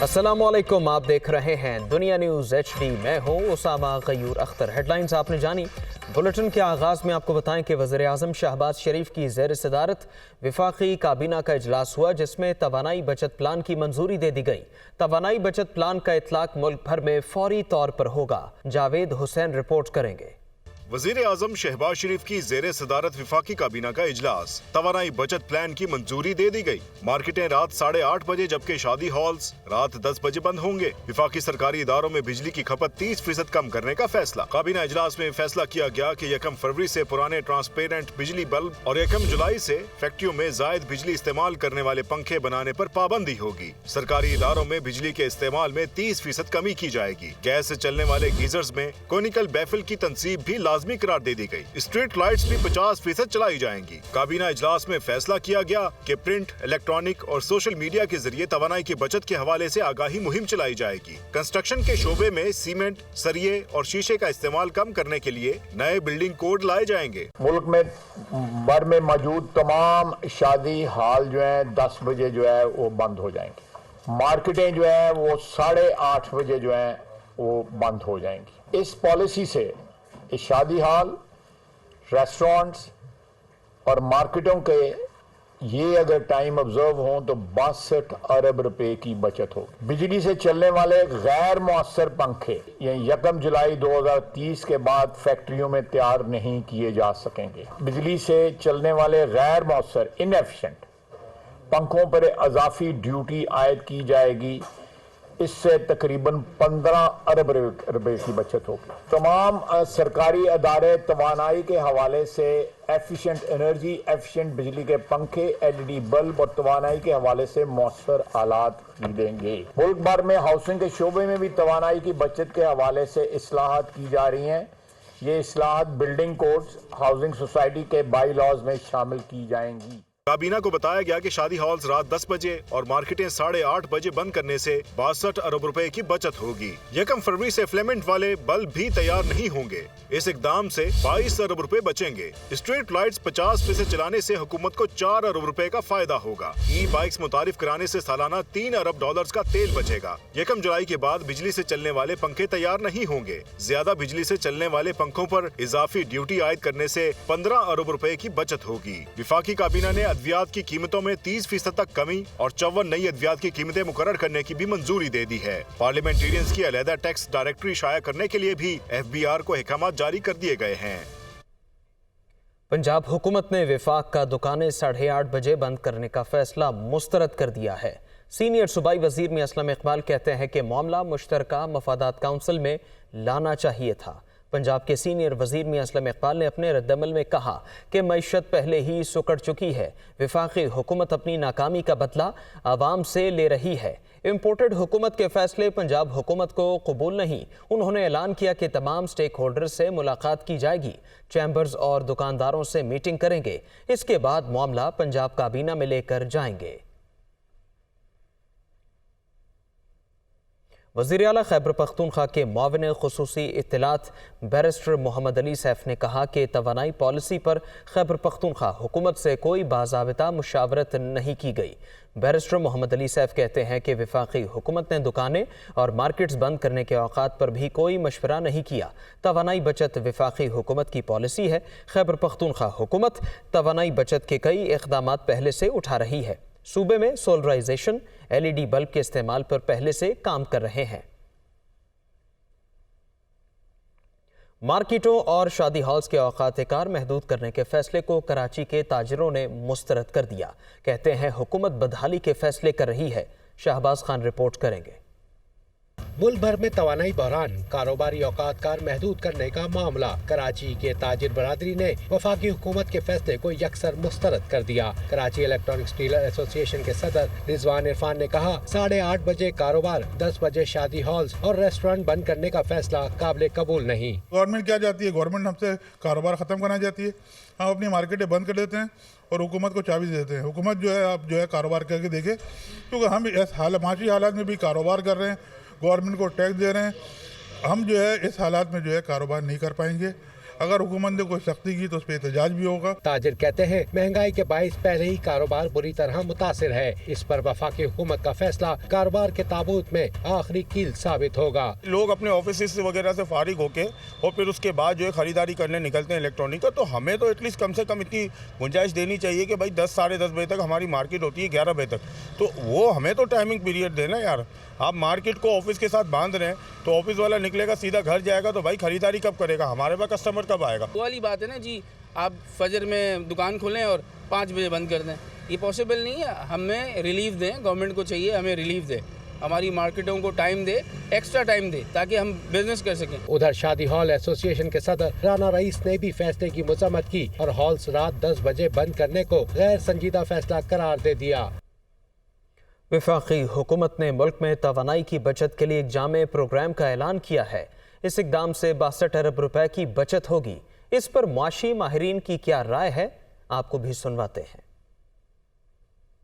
अस्सलाम वालेकुम, आप देख रहे हैं दुनिया न्यूज़ HD। मैं हूँ उसामा गयूर अख्तर। हेडलाइंस आपने जानी। बुलेटिन के आगाज़ में आपको बताएं कि वज़ीर-ए-आज़म शहबाज शरीफ की ज़ेर सदारत वफाकी काबीना का इजलास हुआ, जिसमें तवानाई बचत प्लान की मंजूरी दे दी गई। तवानाई बचत प्लान का इतलाक मुल्क भर में फौरी तौर पर होगा। जावेद हुसैन रिपोर्ट करेंगे। वज़ीर-ए-आज़म शहबाज शरीफ की ज़ेर सदारत वफाकी काबीना का इजलास, तवानाई बचत प्लान की मंजूरी दे दी गई। मार्केटें रात 8:30 बजे जबकि शादी हॉल्स रात 10 बजे बंद होंगे। वफाकी सरकारी इदारों में बिजली की खपत 30% कम करने का फैसला। काबीना इजलास में फैसला किया गया कि 1 फरवरी से पुराने ट्रांसपेरेंट बिजली बल्ब और 1 जुलाई से फैक्ट्रियों में जायद बिजली इस्तेमाल करने वाले पंखे बनाने पर पाबंदी होगी। सरकारी इदारों में बिजली के इस्तेमाल में 30% कमी की जाएगी। गैस से चलने वाले गीजर्स में कोनिकल बैफल की तनसीब भी लाजमी करार दे दी गई। स्ट्रीट लाइट्स भी 50% चलाई जाएंगी। काबीना इजलास में फैसला किया गया कि प्रिंट, इलेक्ट्रॉनिक और सोशल मीडिया के जरिए तवानाई की बचत के हवाले से आगाही मुहिम चलाई जाएगी। कंस्ट्रक्शन के शोबे में सीमेंट, सरिये और शीशे का इस्तेमाल कम करने के लिए नए बिल्डिंग कोड लाए जाएंगे। मुल्क में भर में मौजूद तमाम शादी हॉल जो है 10 बजे जो है वो बंद हो जाएंगे। मार्केटें जो है वो 8:30 बजे जो है वो बंद हो जाएंगी। इस पॉलिसी से इस शादी हॉल, रेस्टोरेंट्स और मार्केटों के ये अगर टाइम ऑब्जर्व हों तो 62 अरब रुपए की बचत होगी। बिजली से चलने वाले गैर मुअस्सर पंखे ये 1 जुलाई 2030 के बाद फैक्ट्रियों में तैयार नहीं किए जा सकेंगे। बिजली से चलने वाले गैर मुअस्सर इनएफिशिएंट पंखों पर इजाफी ड्यूटी आयद की जाएगी। इससे तकरीबन 15 अरब रुपए की बचत होगी। तमाम सरकारी अदारे तवानाई के हवाले से एफिशिएंट एनर्जी, एफिशिएंट बिजली के पंखे, LED बल्ब और तवानाई के हवाले से मौसर आलात खरीदेंगे। मुल्क भर में हाउसिंग के शोबे में भी तवानाई की बचत के हवाले से इस्लाहात की जा रही हैं। ये इस्लाहात बिल्डिंग कोड्स, हाउसिंग सोसाइटी के बाई लॉज में शामिल की जाएंगी। काबीना को बताया गया कि शादी हॉल्स रात 10 बजे और मार्केटें 8:30 बजे बंद करने से 62 अरब रुपए की बचत होगी। 1 फरवरी से फिलामेंट वाले बल्ब भी तैयार नहीं होंगे। इस इकदाम से 22 अरब रुपए बचेंगे। स्ट्रीट लाइट्स 50% चलाने से हुकूमत को 4 अरब रुपए का फायदा होगा। ई-बाइक्स मुतारिफ कराने से सालाना $3 अरब का तेल बचेगा। 1 जुलाई के बाद बिजली से चलने वाले पंखे तैयार नहीं होंगे। ज्यादा बिजली से चलने वाले पंखों पर इजाफी ड्यूटी आयद करने से 15 अरब रुपए की बचत होगी। विफाकी काबीना ने अद्वियात की कीमतों में 30% तक कमी और 54 नई अद्वियात की कीमतें मुकर्रर करने की भी मंजूरी दे दी है। पार्लियामेंटेरियंस की अलहदा टैक्स डायरेक्टरी शाया करने के लिए भी FBR को अहकामात जारी कर दिए गए हैं। पंजाब हुकूमत ने वफाक का दुकानें 8:30 बजे बंद करने का फैसला मुस्तरद कर दिया है। सीनियर सूबाई वजीर मियां असलम इकबाल कहते हैं कि मामला मुश्तरका मफादात काउंसिल में लाना चाहिए था। पंजाब के सीनियर वजीर मियां असलम इकबाल ने अपने रद्दमल में कहा कि मईशत पहले ही सुकड़ चुकी है। वफाकी हुकूमत अपनी नाकामी का बदला आवाम से ले रही है। इम्पोर्टेड हुकूमत के फैसले पंजाब हुकूमत को कबूल नहीं। उन्होंने ऐलान किया कि तमाम स्टेक होल्डर्स से मुलाकात की जाएगी। चैम्बर्स और दुकानदारों से मीटिंग करेंगे। इसके बाद मामला पंजाब काबीना में लेकर जाएंगे। वज़ीर आला खैबर पख्तूनख्वा के मुआविन खुसूसी इत्तलात बैरिस्टर मोहम्मद अली सैफ ने कहा कि तवानाई पॉलिसी पर खैबर पख्तूनख्वा हुकूमत से कोई बाज़ाबिता मुशावरत नहीं की गई। बैरिस्टर मोहम्मद अली सैफ कहते हैं कि वफाकी हुकूमत ने दुकानें और मार्केट्स बंद करने के औकात पर भी कोई मशवरा नहीं किया। तवानाई बचत वफाकी हुकूमत की पॉलिसी है। खैबर पख्तूनख्वा हुकूमत तवानाई बचत के कई इक़दामात पहले से उठा रही है। सूबे में सोलराइजेशन, LED बल्ब के इस्तेमाल पर पहले से काम कर रहे हैं। मार्केटों और शादी हॉल्स के औकात कार महदूद करने के फैसले को कराची के ताजिरों ने मुस्तरद कर दिया। कहते हैं हुकूमत बदहाली के फैसले कर रही है। शहबाज खान रिपोर्ट करेंगे। मुल्क भर में तवानाई बहरान, कारोबारी औकात कार महदूद करने का मामला। कराची के ताजिर बरादरी ने वफाकी हुकूमत के फैसले को यकसर मुस्तरद कर दिया। कराची इलेक्ट्रॉनिक्स डीलर एसोसिएशन के सदर रिजवान इरफान ने कहा 8:30 बजे कारोबार, 10 बजे शादी हॉल्स और रेस्टोरेंट बंद करने का फैसला काबिल कबूल नहीं। गवर्नमेंट क्या चाहती है? गवर्नमेंट हमसे कारोबार खत्म करना चाहती है। हम अपनी मार्केटें बंद कर देते हैं और हुकूमत को चाबी देते हैं। हुकूमत जो है आप जो है कारोबार करके देखे, क्योंकि हम इस माशी हालात में भी कारोबार कर रहे हैं, गवर्नमेंट को टैक्स दे रहे हैं। हम जो है इस हालात में जो है कारोबार नहीं कर पाएंगे। अगर हुकूमत ने कोई सख्ती की तो उस पर एहतजाज भी होगा। ताजिर कहते हैं महंगाई के बाइस पहले ही कारोबार बुरी तरह मुतासिर है। इस पर वफाकी हुकूमत का फैसला कारोबार के ताबूत में आखिरी कील साबित होगा। लोग अपने ऑफिस वगैरह से फारिग होके और फिर उसके बाद जो है खरीदारी करने निकलते हैं इलेक्ट्रॉनिक का, तो हमें तो एटलीस्ट कम से कम इतनी गुंजाइश देनी चाहिए कि भाई 10 साढ़े 10 बजे तक हमारी मार्केट होती है 11 बजे तक, तो वो हमें तो टाइमिंग पीरियड देना यार। आप मार्केट को ऑफिस के साथ बांध रहे हैं तो ऑफिस वाला निकलेगा सीधा घर जाएगा, तो भाई खरीदारी कब करेगा, हमारे पास कस्टमर कब आएगा। वो वाली बात है ना जी, आप फजर में दुकान खोलें और 5 बजे बंद कर दें, ये पॉसिबल नहीं है। हमें रिलीफ दें, गवर्नमेंट को चाहिए हमें रिलीफ दे, हमारी मार्केटों को टाइम दे, एक्स्ट्रा टाइम दे ताकि हम बिजनेस कर सकें। उधर शादी हॉल एसोसिएशन के सदर राना रईस ने भी फैसले की मजम्मत की और हॉल्स रात 10 बजे बंद करने को गैर संजीदा फैसला करार दे दिया। वफाकी हुकूमत ने मुल्क में तवानाई की बचत के लिए एक जामे प्रोग्राम का ऐलान किया है। इस इक़दाम से 62 अरब रुपए की बचत होगी। इस पर मुआशी माहिरीन की क्या राय है, आपको भी सुनवाते हैं।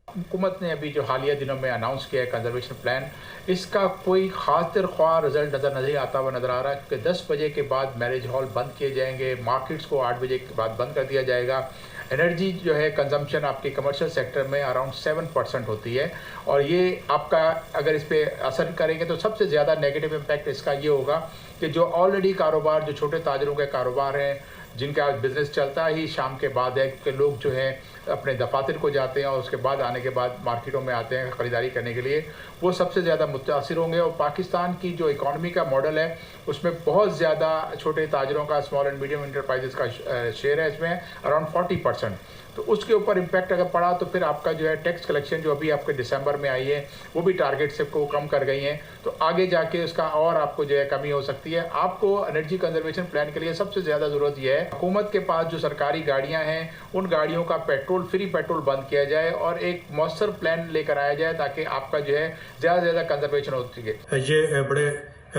हुकूमत ने अभी जो हालिया दिनों में अनाउंस किया है कंजर्वेशन प्लान, इसका कोई खातिर ख्वाह रिजल्ट नहीं आता हुआ नज़र आ रहा है, क्योंकि 10 बजे के बाद मैरिज हॉल बंद किए जाएंगे, मार्केट्स को 8 बजे के बाद बंद कर दिया जाएगा। एनर्जी जो है कंजम्पशन आपकी कमर्शियल सेक्टर में अराउंड 7% होती है, और ये आपका अगर इस पर असर करेंगे तो सबसे ज़्यादा नेगेटिव इम्पैक्ट इसका ये होगा कि जो ऑलरेडी कारोबार, जो छोटे ताजरों के कारोबार हैं, जिनका बिज़नेस चलता ही शाम के बाद है, कि लोग जो हैं अपने दफातर को जाते हैं और उसके बाद आने के बाद मार्केटों में आते हैं ख़रीदारी करने के लिए, वो सबसे ज़्यादा मुतासिर होंगे। और पाकिस्तान की जो इकॉनमी का मॉडल है उसमें बहुत ज़्यादा छोटे ताजरों का, स्मॉल एंड मीडियम इंटरप्राइजेस का शेयर है, इसमें अराउंड 40%। तो उसके ऊपर इम्पैक्ट अगर पड़ा तो फिर आपका जो है टैक्स कलेक्शन जो अभी आपके दिसंबर में आई है वो भी टारगेट से को कम कर गई हैं, तो आगे जाके उसका और आपको जो है कमी हो सकती है। आपको एनर्जी कंजर्वेशन प्लान के लिए सबसे ज़्यादा ज़रूरत यह है हुकूमत के पास जो सरकारी गाड़ियाँ हैं उन गाड़ियों का फ्री पेट्रोल बंद किया जाए और एक मौसर प्लान लेकर आया जाए ताकि आपका जो है ज़्यादा से ज़्यादा कंजर्वेशन हो सके। ये बड़े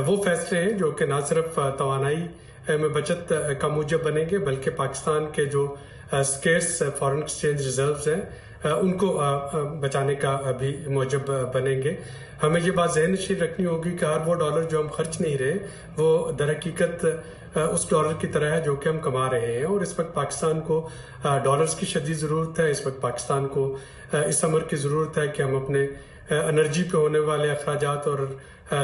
वो फैसले हैं जो कि न सिर्फ तवानाई में बचत का मूजब बनेंगे, बल्कि पाकिस्तान के जो स्केर्स फॉरेन एक्सचेंज रिजर्व्स हैं उनको बचाने का भी मूजब बनेंगे। हमें ये बात ज़हन नशीन रखनी होगी कि हर वो डॉलर जो हम खर्च नहीं रहे वो दर हकीकत उस डॉलर की तरह है जो कि हम कमा रहे हैं, और इस वक्त पाकिस्तान को डॉलर्स की शदीद ज़रूरत है। इस वक्त पाकिस्तान को इस अमर की ज़रूरत है कि हम अपने एनर्जी पे होने वाले अखराजात और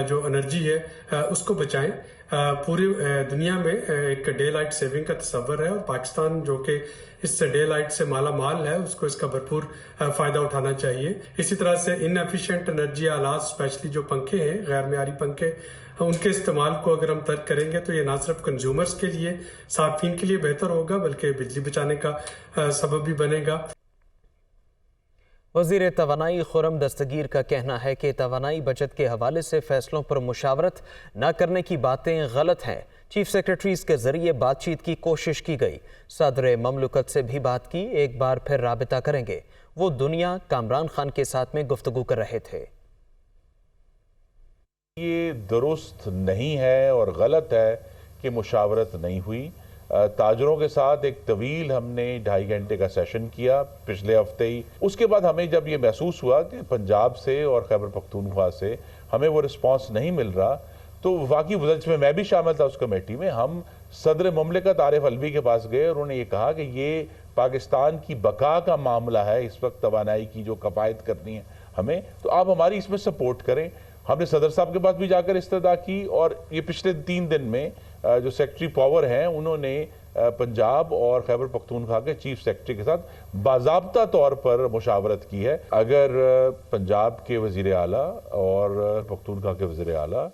जो एनर्जी है उसको बचाएं। पूरी दुनिया में एक डे लाइट सेविंग का तस्वर है और पाकिस्तान जो कि इस डे लाइट से माला माल है उसको इसका भरपूर फ़ायदा उठाना चाहिए। इसी तरह से इनएफिशिएंट एनर्जी आलात, स्पेशली जो पंखे हैं, गैर मेयारी पंखे, उनके इस्तेमाल को अगर हम तर्क करेंगे तो ये ना सिर्फ कंज्यूमर्स के लिए, सार्फिन के लिए बेहतर होगा बल्कि बिजली बचाने का सबब भी बनेगा। वज़ीर तवानाई खुरम दस्तगीर का कहना है कि तवानाई बचत के हवाले से फैसलों पर मुशावरत न करने की बातें गलत हैं। चीफ सेक्रेटरीज के जरिए बातचीत की कोशिश की गई, सदर ममलकत से भी बात की, एक बार फिर राबिता करेंगे। वो दुनिया कामरान खान के साथ में गुफ्तगू कर रहे थे। ये दुरुस्त नहीं है और गलत है कि मुशावरत नहीं हुई। ताजरों के साथ एक तवील हमने 2.5 घंटे का सेशन किया पिछले हफ्ते ही। उसके बाद हमें जब ये महसूस हुआ कि पंजाब से और खैबर पख्तूनख्वा से हमें वो रिस्पांस नहीं मिल रहा, तो वफाकी वज़ीर में मैं भी शामिल था उस कमेटी में, हम सदर ममलिकत आरिफ अलवी के पास गए और उन्होंने ये कहा कि ये पाकिस्तान की बका का मामला है, इस वक्त तवानाई की जो कफ़ायत करनी है हमें, तो आप हमारी इसमें सपोर्ट करें। हमने सदर साहब के पास भी जाकर इस्तदा की और ये पिछले 3 दिन में जो सेक्रेटरी पावर हैं उन्होंने पंजाब और खैबर पख्तूनख्वा के चीफ सेक्रेटरी के साथ बाज़ाब्ता तौर पर मुशावरत की है। अगर पंजाब के वज़ीर आला और पख्तूनख्वा के वज़ीर आला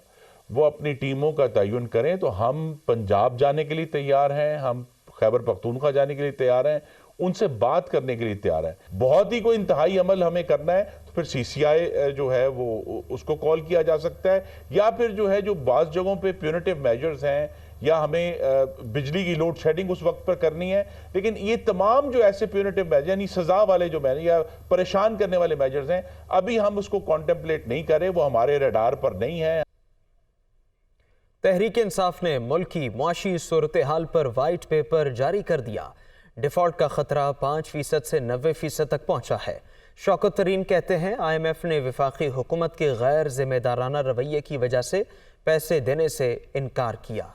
वो अपनी टीमों का तयन करें तो हम पंजाब जाने के लिए तैयार हैं, हम खैबर पख्तूनख्वा जाने के लिए तैयार हैं, उनसे बात करने के लिए तैयार हैं। बहुत ही कोई इंतहाई अमल हमें करना है तो फिर CCI जो है वो उसको कॉल किया जा सकता है, या फिर जो है जो बाज़ जगहों पे प्यूनिटिव मेजर्स हैं या हमें बिजली की लोड शेडिंग उस वक्त पर करनी है। लेकिन ये तमाम जो ऐसे प्यूनिटिव मेजर यानी सजा वाले जो मेजर या परेशान करने वाले मेजर्स हैं, अभी हम उसको कॉन्टेम्पलेट नहीं करें, वो हमारे रडार पर नहीं है। तहरीक इंसाफ ने मुल्क की मुआशी सूरत हाल पर वाइट पेपर जारी कर दिया। डिफॉल्ट का खतरा 5% से 90% तक पहुंचा है। शौकत तरीन कहते हैं IMF ने वफाकी हुकूमत के गैर जिम्मेदाराना रवैये की वजह से पैसे देने से इनकार किया।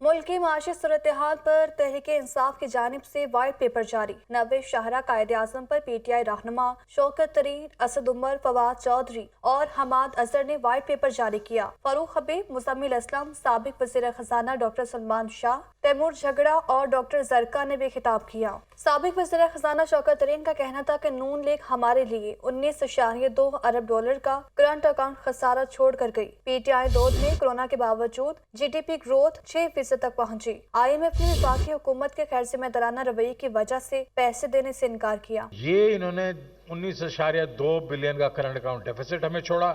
मुल्क की माशी सूरत-ए-हाल पर तहरीक इंसाफ की जानिब से वाइट पेपर जारी। 90 शाहरा कायद-ए-आज़म पर PTI रहनुमा शौकत तरीन, असद उमर, फवाद चौधरी और हमाद अजहर ने वाइट पेपर जारी किया। फारूक हबीब, मुज़म्मिल असलम, साबिक वज़ीर खजाना डॉक्टर सलमान शाह, तैमूर झगड़ा और डॉक्टर जरका ने भी खिताब किया। साबिक वज़ीर खजाना शौकत तरीन का कहना था कि नून लीग हमारे लिए 19.2 अरब डॉलर का करंट अकाउंट खसारा छोड़ कर गई। PTI दौर में कोरोना के बावजूद GDP ग्रोथ 6% तक पहुंची। IMF ने वफाकी हुकूमत के गैर जिम्मेदाराना रवैये की वजह से पैसे देने से इनकार किया। ये इन्होंने 19.2 बिलियन का करंट अकाउंट डेफिसिट हमें छोड़ा।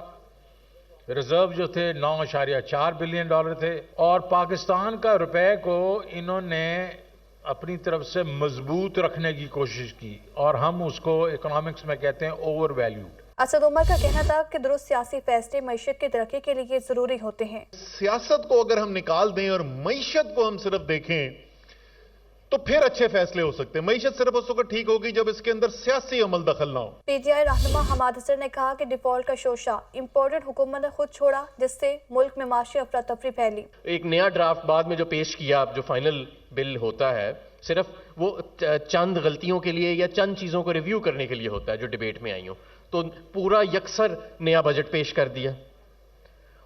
रिजर्व जो थे 9.4 बिलियन डॉलर थे और पाकिस्तान का रुपए को इन्होंने अपनी तरफ से मजबूत रखने की कोशिश की और हम उसको इकोनॉमिक्स में कहते हैं ओवर वैल्यूड। असद उमर का कहना था कि दुरुस्त सियासी फैसले मईशत की तरक्की के लिए जरूरी होते हैं। सियासत को अगर हम निकाल दें और मईशत को हम सिर्फ देखें तो फिर अच्छे फैसले हो सकते हैं। मईशत सिर्फ उस वक्त ठीक होगी जब इसके अंदर सियासी अमल दखल ना हो। PTI रहनुमा हमाद अजहर ने कहा कि डिफॉल्ट का शोशा इम्पोर्टेड हुकूमत ने खुद छोड़ा, जिससे मुल्क में माशी अफरा तफरी फैली। एक नया ड्राफ्ट बाद में जो पेश किया, जो फाइनल बिल होता है, सिर्फ वो चंद गलतियों के लिए या चंद चीज़ों को रिव्यू करने के लिए होता है जो डिबेट में आई हो। तो पूरा यकसर नया बजट पेश कर दिया।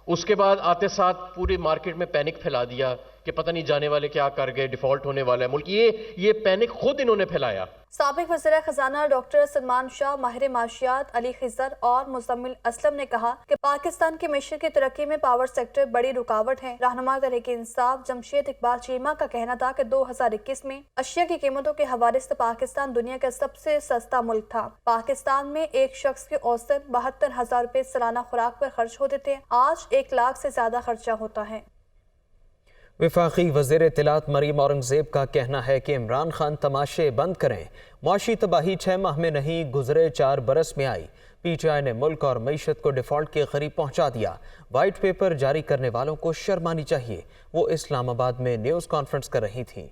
उसके बाद आते साथ पूरी मार्केट में पैनिक फैला दिया कि पता नहीं जाने वाले क्या कर गए, डिफॉल्ट होने वाला है मुल्क। ये पैनिक खुद इन्होंने फैलाया। साबिक वज़ीर खजाना डॉक्टर सलमान शाह, माहिर माशियात अली खिजर और मुज़म्मिल असलम ने कहा कि पाकिस्तान की मिशन की तरक्की में पावर सेक्टर बड़ी रुकावट है। रहनुमा तहरीक इंसाफ जमशेद इकबाल चीमा का कहना था कि 2021 में अशिया की कीमतों के हवाले से पाकिस्तान दुनिया का सबसे सस्ता मुल्क था। पाकिस्तान में एक शख्स के औसत 72,000 रुपए सालाना खुराक पर खर्च होते थे, आज 1 लाख से ज्यादा खर्चा होता है। वफाकी वज़ीर इत्तलात मरीम औरंगज़ेब का कहना है कि इमरान खान तमाशे बंद करें। मुआशी तबाही 6 माह में नहीं, गुजरे 4 बरस में आई। PTI ने मुल्क और मईशत को डिफॉल्ट के करीब पहुंचा दिया। वाइट पेपर जारी करने वालों को शर्म आनी चाहिए। वो इस्लामाबाद में न्यूज़ कॉन्फ्रेंस कर रही थी।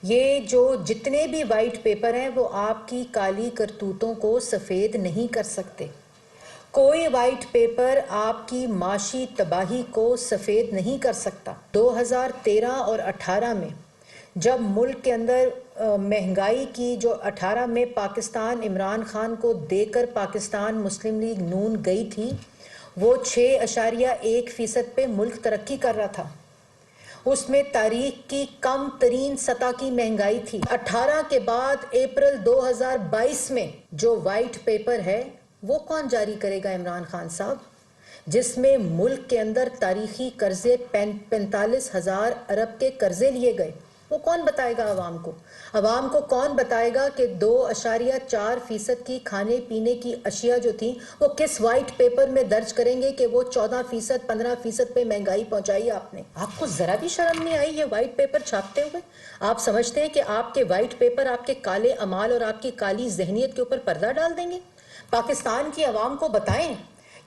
ये जो जितने भी वाइट पेपर हैं वो आपकी काली करतूतों को सफ़ेद नहीं कर सकते। कोई वाइट पेपर आपकी माशी तबाही को सफ़ेद नहीं कर सकता। 2013 और 18 में जब मुल्क के अंदर महंगाई की जो 18 में पाकिस्तान इमरान खान को देकर पाकिस्तान मुस्लिम लीग नून गई थी, वो 6.1% पे मुल्क तरक्की कर रहा था। उसमें तारीख की कम तरीन सतह की महंगाई थी। 18 के बाद अप्रैल 2022 में जो वाइट पेपर है वो कौन जारी करेगा इमरान खान साहब, जिसमें मुल्क के अंदर तारीखी कर्जे 45,000 अरब के कर्जे लिए गए। वो कौन बताएगा आवाम को? आवाम को कौन बताएगा कि 2.4% की खाने पीने की अशिया जो थी वो किस वाइट पेपर में दर्ज करेंगे कि वो 14%, 15% पे महंगाई पहुंचाई आपने? आपको जरा भी शर्म नहीं आई ये वाइट पेपर छापते हुए? आप समझते हैं कि आपके वाइट पेपर आपके काले अमाल और आपकी काली जहनियत के ऊपर पर्दा डाल देंगे? पाकिस्तान की आवाम को बताएं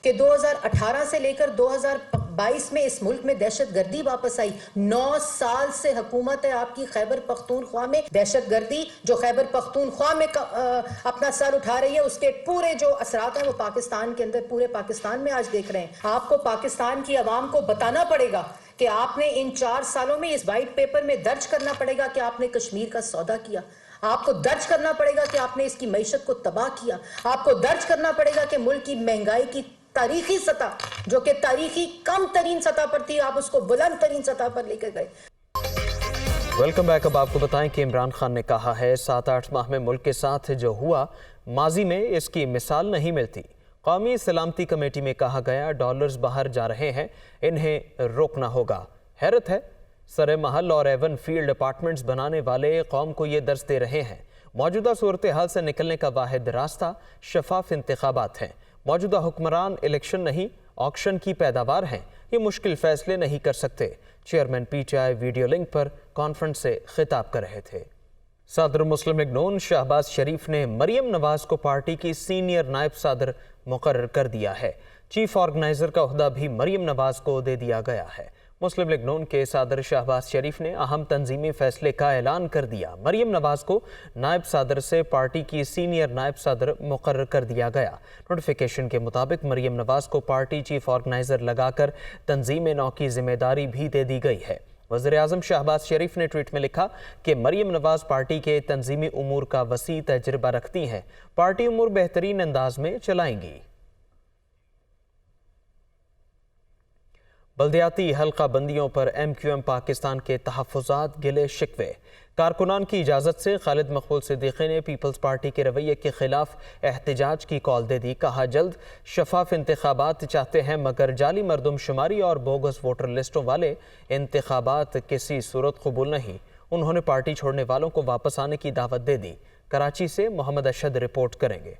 कि 2018 से लेकर 2022 में इस मुल्क में दहशतगर्दी वापस आई। 9 साल से हुकूमत है आपकी खैबर पख्तूनख्वा में। दहशतगर्दी जो खैबर पख्तूनख्वा में अपना सर उठा रही है, उसके पूरे जो असरात हैं वो पाकिस्तान के अंदर, पूरे पाकिस्तान में आज देख रहे हैं। आपको पाकिस्तान की आवाम को बताना पड़ेगा कि आपने इन 4 सालों में इस वाइट पेपर में दर्ज करना पड़ेगा कि आपने कश्मीर का सौदा किया। आपको दर्ज करना पड़ेगा कि आपने इसकी मईशत को तबाह किया। आपको दर्ज करना पड़ेगा कि मुल्क की महंगाई की तारीखी सतह, जो कि तारीखी कम तरीन सतह पर थी, आप उसको बुलंद तरीन सतह पर लेकर गए। Welcome back. अब आपको बताएं कि इमरान खान ने कहा है 7-8 माह में मुल्क के साथ जो हुआ माजी में इसकी मिसाल नहीं मिलती। कौमी सलामती कमेटी में कहा गया डॉलर्स बाहर जा रहे हैं, इन्हें रोकना होगा। हैरत है, सरे महल और एवन फील्ड अपार्टमेंट्स बनाने वाले कौम को ये दर्ज दे रहे हैं। मौजूदा सूरत हाल से निकलने का वाहिद रास्ता शफाफ इंतखाबात हैं। मौजूदा हुक्मरान इलेक्शन नहीं, ऑक्शन की पैदावार हैं। ये मुश्किल फैसले नहीं कर सकते। चेयरमैन PTI वीडियो लिंक पर कॉन्फ्रेंस से खिताब कर रहे थे। सदर मुस्लिम लीग नून शहबाज शरीफ ने मरियम नवाज को पार्टी की सीनियर नायब सदर मुकर्रर कर दिया है। चीफ ऑर्गेनाइजर का ओहदा भी मरियम नवाज को दे दिया गया है। मुस्लिम लीग नून के सदर शहबाज शरीफ ने अहम तंजीमी फैसले का ऐलान कर दिया। मरियम नवाज को नायब सदर से पार्टी की सीनियर नायब सदर मुकर्रर कर दिया गया। नोटिफिकेशन के मुताबिक मरियम नवाज को पार्टी चीफ ऑर्गेनाइजर लगाकर तंजीम नौ की जिम्मेदारी भी दे दी गई है। वज़ीर-ए-आज़म शहबाज शरीफ ने ट्वीट में लिखा कि मरियम नवाज पार्टी के तंजीमी उमूर का वसी तजुर्बा रखती हैं, पार्टी उमूर बेहतरीन अंदाज में चलाएंगी। बल्दियाती हल्का बंदियों पर MQM पाकिस्तान के तहफ़्फ़ुज़ात गिले शिकवे। कारकुनान की इजाज़त से खालिद मकबूल सिद्दीकी ने पीपल्स पार्टी के रवैये के खिलाफ एहतजाज की कॉल दे दी। कहा, जल्द शफाफ इंतखाबात चाहते हैं मगर जाली मरदमशुमारी और बोगस वोटर लिस्टों वाले इंतखाबात किसी सूरत कबूल नहीं। उन्होंने पार्टी छोड़ने वालों को वापस आने की दावत दे दी। कराची से मोहम्मद अशद रिपोर्ट करेंगे।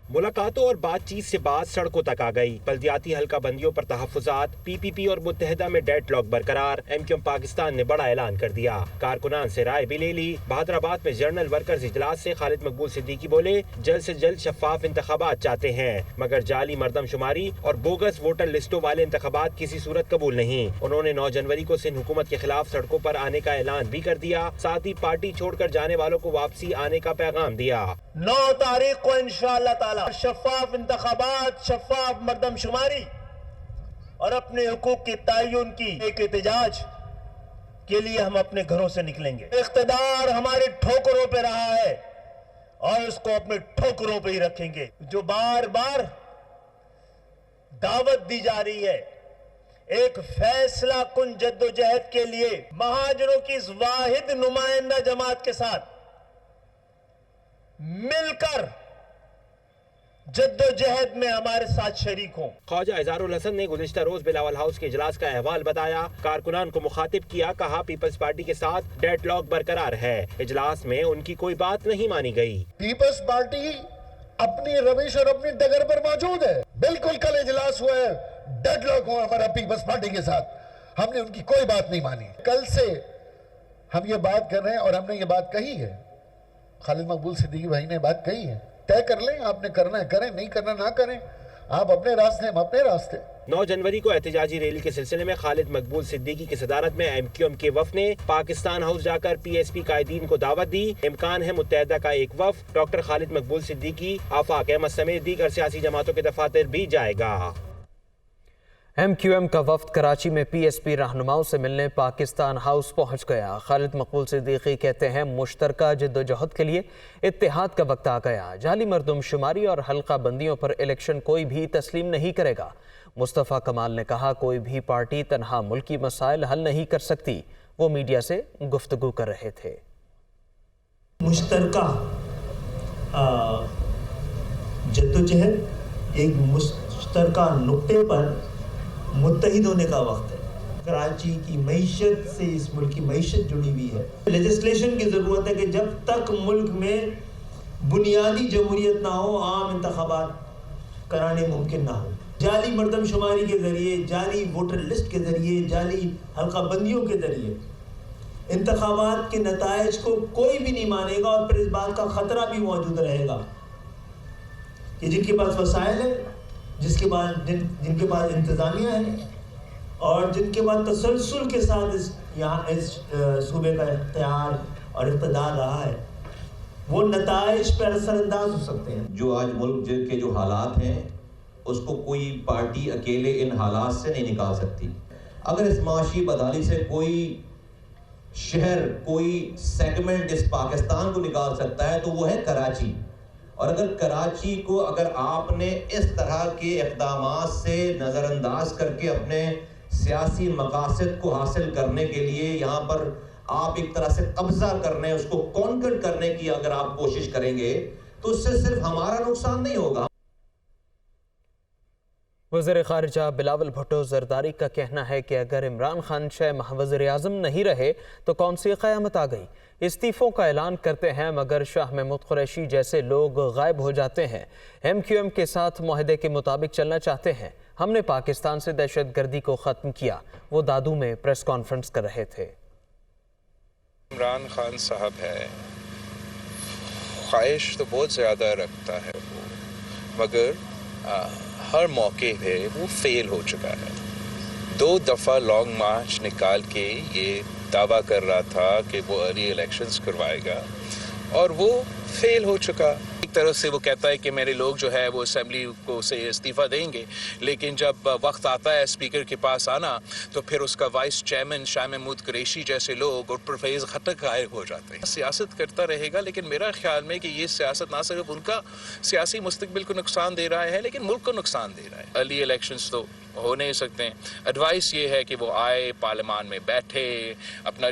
मुलाकातों और बातचीत से बात सड़कों तक आ गई। बल्दियाती हल्का बंदियों पर तहफ़्फ़ुज़ात, PPP और मुत्तहिदा में डेडलॉक बरकरार। MQM पाकिस्तान ने बड़ा ऐलान कर दिया। कारकुनान से राय भी ले ली। बहादुराबाद में जर्नल वर्कर्स इजलास से खालिद मकबूल सिद्दीकी बोले, जल्द से जल्द शफाफ इंतखाबात चाहते हैं मगर जाली मरदमशुमारी और बोगस वोटर लिस्टों वाले इंतखाबात किसी सूरत कबूल नहीं। उन्होंने 9 जनवरी को सिंध हुकूमत के खिलाफ सड़कों पर आने का ऐलान भी कर दिया। साथ ही पार्टी छोड़कर जाने वालों को वापसी आने का पैगाम दिया। 9 तारीख को इंशाअल्लाह ताला शफाफ इंतखाबात, शफाफ मरदमशुमारी और अपने हुकूक की तयन की एक एहतजाज के लिए हम अपने घरों से निकलेंगे। इख्तिदार हमारे ठोकरों पे रहा है और उसको अपने ठोकरों पे ही रखेंगे। जो बार बार दावत दी जा रही है एक फैसला कुन जद्दोजहद के लिए, महाजरों की इस वाहिद नुमाइंदा जमात के साथ मिलकर जद्दोजहद में हमारे साथ शरीक हों। ख्वाजा इज़हारुल हसन ने गुज़िश्ता रोज बिलावल हाउस के इजलास का अहवाल बताया। कारकुनान को मुखातिब किया। कहा, पीपल्स पार्टी के साथ डेडलॉक बरकरार है। इजलास में उनकी कोई बात नहीं मानी गई। पीपल्स पार्टी अपनी रविश और अपनी डगर पर मौजूद है। बिल्कुल कल इजलास हुआ है, डेडलॉक हुआ हमारा पीपल्स पार्टी के साथ। हमने उनकी कोई बात नहीं मानी। कल से हम ये बात कर रहे हैं और हमने ये बात कही है। खालिद मकबूल सिद्दीकी भाई ने बात कही है, तय कर लें, आपने करना है करें, नहीं करना ना करें। आप अपने रास्ते, हम अपने रास्ते। 9 जनवरी को एहतजाजी रैली के सिलसिले में खालिद मकबूल सिद्दीकी की सदारत में MQM के वफ़द ने पाकिस्तान हाउस जाकर PSP कायदीन को दावत दी। इम्कान है मुत्तहिदा का एक वफ़द डॉक्टर खालिद मकबूल सिद्दीकी, आफाक अहमद समेत दीगर सियासी जमातों के दफातर भी जाएगा। MQM का वफ्द कराची में PSP रहनुमाओं से मिलने पाकिस्तान हाउस पहुंच गया। खालिद मकबूल सिद्दीकी कहते हैं, मुश्तरका जद्दोजहद के लिए इत्तेहाद का वक्त आ गया। जाली मरदमशुमारी और हल्का बंदियों पर इलेक्शन कोई भी तस्लीम नहीं करेगा। मुस्तफ़ा कमाल ने कहा, कोई भी पार्टी तनहा मुल्की मसाइल हल नहीं कर सकती। वो मीडिया से गुफ्तगू कर रहे थे। मुश्तरका जद्दोजहद, एक मुश्तरका नुक्ते पर मुत्तहिद होने का वक्त है। कराची की मईशत से इस मुल्क की मईशत जुड़ी हुई है। लेजिस्लेशन की ज़रूरत है कि जब तक मुल्क में बुनियादी जमहूरियत ना हो, आम इंतखाबात कराने मुमकिन ना हो। जाली मरदमशुमारी के ज़रिए, जाली वोटर लिस्ट के ज़रिए, जाली हल्का बंदियों के ज़रिए इंतखाबात के नताइज को कोई भी नहीं मानेगा और फिर इस बात का ख़तरा भी मौजूद रहेगा कि जिनके पास वसाइल है, जिनके पास इंतज़ामिया है और जिनके पास तसलसल के साथ इस सूबे का इख्तियार और इक़्तिदार रहा है, वो नताइज पर असरअंदाज हो सकते हैं। जो आज मुल्क के जो हालात हैं उसको कोई पार्टी अकेले इन हालात से नहीं निकाल सकती। अगर इस माशी बदहाली से कोई शहर, कोई सेगमेंट इस पाकिस्तान को निकाल सकता है तो वो है कराची। और अगर कराची को आपने इस तरह के इक़दामात से नज़रअंदाज करके अपने सियासी मकासद को हासिल करने के लिए यहाँ पर आप एक तरह से कब्जा करने, उसको कॉन्कर करने की अगर आप कोशिश करेंगे तो उससे सिर्फ हमारा नुकसान नहीं होगा। वज़ीर ख़ारिजा बिलावल भुट्टो ज़रदारी का कहना है कि अगर इमरान खान शह वज़ीर-ए-आज़म नहीं रहे तो कौन सी क़यामत आ गई। इस्तीफ़ों का ऐलान करते हैं मगर शाह महमूद कुरैशी जैसे लोग गायब हो जाते हैं। MQM के साथ मुआहदे के मुताबिक चलना चाहते हैं। हमने पाकिस्तान से दहशत गर्दी को ख़त्म किया। वो दादू में प्रेस कॉन्फ्रेंस कर रहे थे। इमरान खान साहब है, ख्वाहिश तो बहुत ज़्यादा रखता है वो, मगर हर मौके पे वो फेल हो चुका है। 2 दफ़ा लॉन्ग मार्च निकाल के ये दावा कर रहा था कि वो अर्ली इलेक्शंस करवाएगा और वो फेल हो चुका। एक तरफ से वो कहता है कि मेरे लोग जो है वो असेंबली को से इस्तीफ़ा देंगे, लेकिन जब वक्त आता है स्पीकर के पास आना तो फिर उसका वाइस चेयरमैन शाह महमूद कुरैशी जैसे लोग और परवेज़ खट्टक गायब हो जाते हैं। सियासत करता रहेगा, लेकिन मेरा ख्याल में कि ये सियासत ना सिर्फ उनका सियासी मुस्तकबिल को नुकसान दे रहा है लेकिन मुल्क को नुकसान दे रहा है। अर्ली इलेक्शंस तो हो नहीं सकते हैं। एडवाइस ये है कि वो आए, पार्लियामान में बैठे, अपना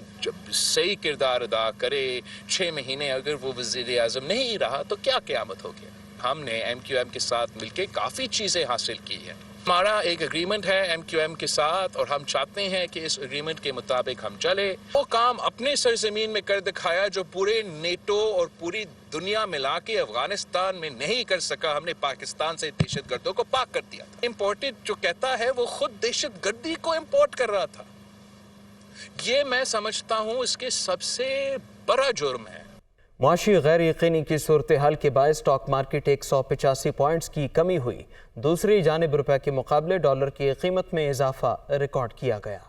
सही किरदार अदा करे। 6 महीने अगर वो वज़ीर आज़म नहीं रहा तो क्या क़यामत हो गया। हमने MQM के साथ मिलके काफ़ी चीज़ें हासिल की हैं। हमारा एक एग्रीमेंट है MQM के साथ और हम चाहते हैं कि इस एग्रीमेंट के मुताबिक हम चले। वो काम अपने सरजमीन में कर दिखाया जो पूरे नेटो और पूरी दुनिया मिला के अफगानिस्तान में नहीं कर सका। हमने पाकिस्तान से दहशतगर्दों को पाक कर दिया था। इम्पोर्टेड जो कहता है वो खुद दहशतगर्दी को इम्पोर्ट कर रहा था। ये मैं समझता हूँ इसके सबसे बड़ा जुर्म है। मुआशी गैर यकीनी की सूरत हाल के बायस स्टॉक मार्केट 185 पॉइंट्स की कमी हुई। दूसरी जानिब रुपए के मुकाबले डॉलर की कीमत में इजाफा रिकॉर्ड किया गया।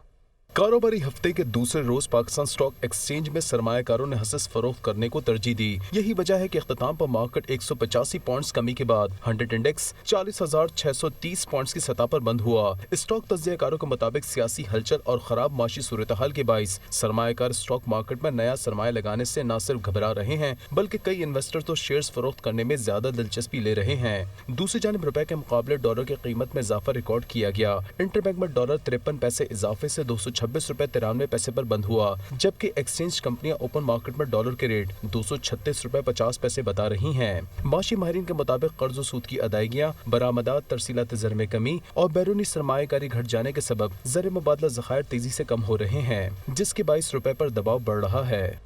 कारोबारी हफ्ते के दूसरे रोज पाकिस्तान स्टॉक एक्सचेंज में सरमायाकारों ने हसस फरोख्त करने को तरजीह दी। यही वजह है कि इख्तिताम पर मार्केट 185 पॉइंट्स कमी के बाद 100 इंडेक्स 40,630 पॉइंट्स की सतह पर बंद हुआ। स्टॉक तज्जियाकारों के मुताबिक सियासी हलचल और खराब माशी सूरत हाल के बाइस सरमायाकार स्टॉक मार्केट में नया सरमाया लगाने से न सिर्फ घबरा रहे हैं बल्कि कई इन्वेस्टर तो शेयर्स फरोख्त करने में ज्यादा दिलचस्पी ले रहे हैं। दूसरी जानिब रुपए के मुकाबले डॉलर की कीमत में इजाफा रिकॉर्ड किया गया। इंटरबैंक में डॉलर 53 पैसे इजाफे से 226 रुपए 93 पैसे पर बंद हुआ, जबकि एक्सचेंज कंपनियां ओपन मार्केट में डॉलर के रेट 236 रुपए 50 पैसे बता रही हैं। माशी माहिरीन के मुताबिक कर्ज और सूद की अदायगियां, बरामदात, तरसीलात ज़र में कमी और बैरूनी सरमायाकारी घट जाने के सबब ज़र मुबादला ज़खायर तेजी से कम हो रहे हैं, जिसके बाइस रुपए पर दबाव बढ़ रहा है।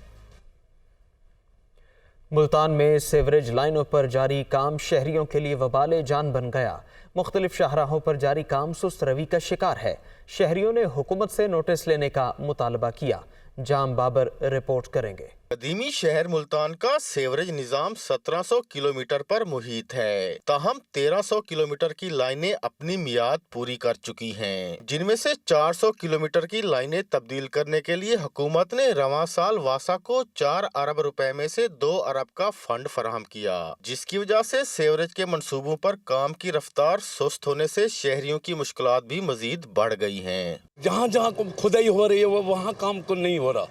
मुल्तान में सीवरेज लाइनों पर जारी काम शहरियों के लिए वबाले जान बन गया। मुख्तलिफ शाहराहों पर जारी काम सुस्त रवि का शिकार है। शहरियों ने हुकूमत से नोटिस लेने का मुतालबा किया। जाम बाबर रिपोर्ट करेंगे। कदीमी शहर मुल्तान का सीवरेज निज़ाम 1700 किलोमीटर पर मुहित है, ताहम 1300 किलोमीटर की लाइनें अपनी मियाद पूरी कर चुकी हैं, जिनमें से 400 किलोमीटर की लाइनें तब्दील करने के लिए हुकूमत ने रवां साल वासा को 4 अरब रुपए में से 2 अरब का फंड फराहम किया, जिसकी वजह से सीवरेज के मंसूबों पर काम की रफ्तार सुस्त होने से शहरियों की मुश्किलात भी मजीद बढ़ गई हैं। जहाँ जहाँ खुदाई हो रही है वहाँ काम को नहीं हो रहा।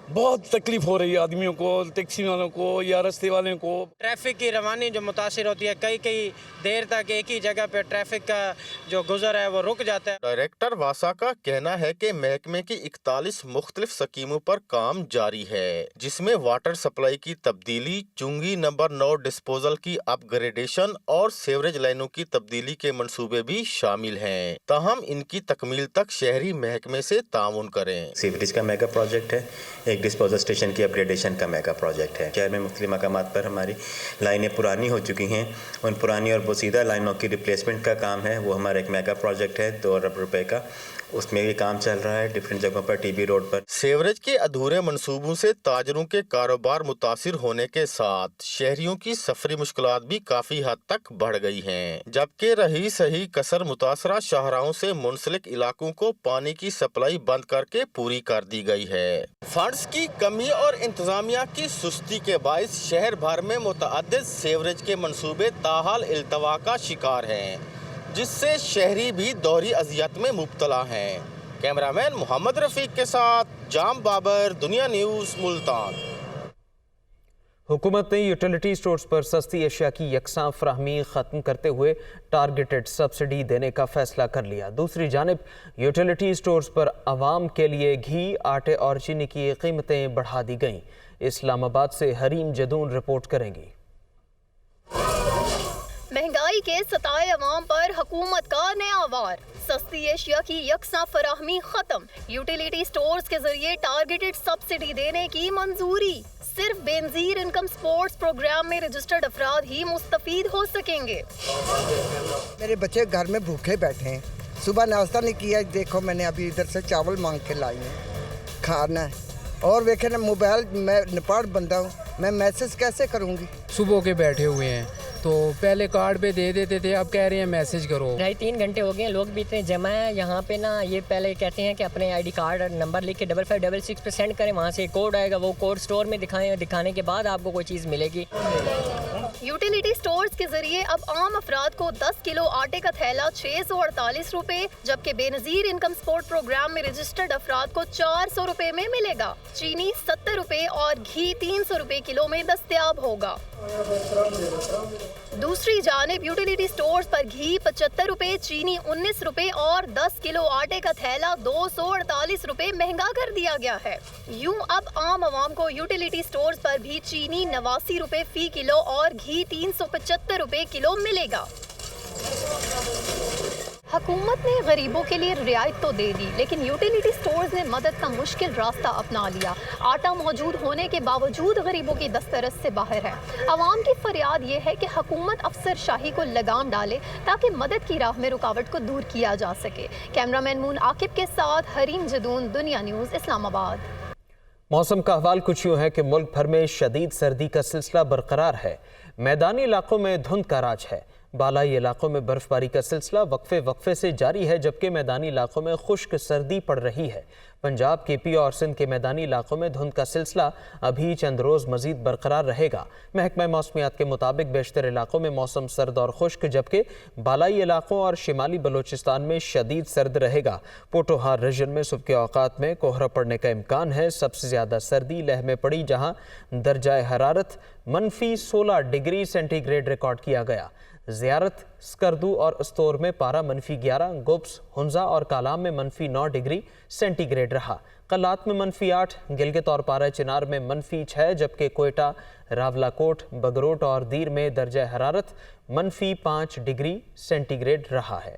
बहुत तकलीफ हो रही है आदमियों को, टैक्सी वालों को या रास्ते वालों को। ट्रैफिक की रवानी जो मुतासिर होती है, कई देर तक एक ही जगह पे ट्रैफिक का जो गुजर है वो रुक जाता है। डायरेक्टर वासा का कहना है कि महकमे की 41 मुख्तलिफ स्कीमों पर काम जारी है, जिसमें वाटर सप्लाई की तब्दीली, चुंगी नंबर 9 डिस्पोजल की अपग्रेडेशन और सीवरेज लाइनों की तब्दीली के मंसूबे भी शामिल हैं। ताहम इनकी तकमील तक शहरी महकमे से ताउन करें। सीवरेज का मेगा प्रोजेक्ट है, एक डिस्पोजल स्टेशन की अपग्रेडेशन का मेगा प्रोजेक्ट है। शहर में मुख्तलिफ मकामात पर हमारी लाइनें पुरानी हो चुकी हैं, उन पुरानी और बोसीदा लाइनों की रिप्लेसमेंट का काम है, वो हमारा एक मेगा प्रोजेक्ट है 2 अरब रुपए का, उसमें भी काम चल रहा है डिफरेंट जगहों पर, टीबी रोड पर। सीवरेज के अधूरे मंसूबों से ताजरों के कारोबार मुतासिर होने के साथ शहरियों की सफरी मुश्किलात भी काफी हद तक बढ़ गई हैं, जबकि रही सही कसर मुतासरा शाहराहों से मुंसलिक इलाकों को पानी की सप्लाई बंद करके पूरी कर दी गई है। फंड्स की कमी और इंतजामिया की सुस्ती के बायस शहर भर में मुतअद्दिद सीवरेज के मंसूबे ताहाल इल्तवा का शिकार हैं, जिससे शहरी भी दोहरी अजियत में मुब्तला हैं। कैमरामैन मोहम्मद रफीक के साथ जाम बाबर, दुनिया न्यूज़, मुल्तान। हुकूमत ने यूटिलिटी स्टोर्स पर सस्ती अशिया की यकसां फराहमी ख़त्म करते हुए टारगेटेड सब्सिडी देने का फैसला कर लिया। दूसरी जानिब यूटिलिटी स्टोर्स पर आवाम के लिए घी, आटे और चीनी की कीमतें बढ़ा दी गईं। इस्लामाबाद से हरीम जदून रिपोर्ट करेंगी। महंगाई के सताए अवाम पर हुकूमत का नया वार, सस्ती एशिया की यकसा फराहमी खत्म, यूटिलिटी स्टोर्स के जरिए टारगेटेड सब्सिडी देने की मंजूरी। सिर्फ बेनजीर इनकम सपोर्ट्स प्रोग्राम में रजिस्टर्ड अफराद ही मुस्तफीद हो सकेंगे। मेरे बच्चे घर में भूखे बैठे हैं, सुबह नाश्ता नहीं किया, देखो मैंने अभी इधर से चावल मांग के लाई हैं, खाना है। और देखे ना मोबाइल, मैं नेपाल बंदा हूँ, मैं मैसेज कैसे करूँगी? सुबह के बैठे हुए हैं, تو پہلے کارڈ پہ دے دیتے تھے، اب کہہ رہے ہیں میسج کرو۔ 2.5-3 گھنٹے ہو گئے ہیں، لوگ بھی اتنے جمع ہیں یہاں پہ نا۔ یہ پہلے کہتے ہیں کہ اپنے آئی ڈی کارڈ اور نمبر لکھ کے 5566 پہ سینڈ کریں، وہاں سے کوڈ آئے گا، وہ کوڈ اسٹور میں دکھائیں، دکھانے کے بعد آپ کو کوئی چیز ملے گی۔ یوٹیلیٹی سٹورز کے ذریعے اب عام افراد کو 10 کلو آٹے کا تھیلا 648 روپے، جبکہ بے نظیر انکم سپورٹ پروگرام میں رجسٹرڈ افراد کو 400 روپے میں ملے گا۔ چینی 70 روپے اور گھی 300 روپے کلو میں دستیاب ہوگا۔ دوسری جانب یوٹیلیٹی سٹورز پر گھی 75 روپے، چینی 19 روپے اور 10 کلو آٹے کا تھیلا 248 روپے مہنگا کر دیا گیا ہے۔ یوں اب عام عوام کو یوٹیلیٹی سٹورز پر بھی چینی 89 روپے فی کلو اور گھی 375 روپے کلو ملے گا۔ حکومت نے غریبوں کے لیے رعایت تو دے دی، لیکن یوٹیلیٹی سٹورز نے مدد کا مشکل راستہ اپنا لیا۔ آٹا موجود ہونے کے باوجود غریبوں کی دسترس سے باہر ہے۔ عوام کی فریاد یہ ہے کہ حکومت افسر شاہی کو لگام ڈالے تاکہ مدد کی راہ میں رکاوٹ کو دور کیا جا سکے۔ کیمرامین مون عاقب کے ساتھ حریم جدون، دنیا نیوز، اسلام آباد۔ موسم کا حوال کچھ یوں ہے کہ ملک بھر میں شدید سردی کا سلسلہ برقرار ہے۔ میدانی علاقوں میں دھند کا راج ہے۔ بالائی علاقوں میں برف باری کا سلسلہ وقفے سے جاری ہے، جبکہ میدانی علاقوں میں خشک سردی پڑ رہی ہے۔ پنجاب، کے پی اور سندھ کے میدانی علاقوں میں دھند کا سلسلہ ابھی چند روز مزید برقرار رہے گا۔ محکمہ موسمیات کے مطابق بیشتر علاقوں میں موسم سرد اور خشک، جبکہ بالائی علاقوں اور شمالی بلوچستان میں شدید سرد رہے گا۔ پوٹوہار ریجن میں صبح کے اوقات میں کوہرا پڑنے کا امکان ہے۔ سب سے زیادہ سردی لیہ میں پڑی، جہاں درجہ حرارت -16 ڈگری سینٹی گریڈ ریکارڈ کیا گیا۔ زیارت، سکردو اور استور میں پارہ -11، گوبس، ہنزا اور کالام میں -9 ڈگری سینٹی گریڈ رہا۔ قلات میں -8، گلگت اور پارہ چنار میں -6، جبکہ کوئٹہ، راولاکوٹ، بگروٹ اور دیر میں درجہ حرارت -5 ڈگری سینٹی گریڈ رہا ہے۔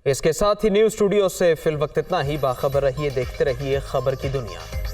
اس کے ساتھ ہی نیوز اسٹوڈیو سے فی الوقت اتنا ہی۔ باخبر رہیے، دیکھتے رہیے خبر کی دنیا۔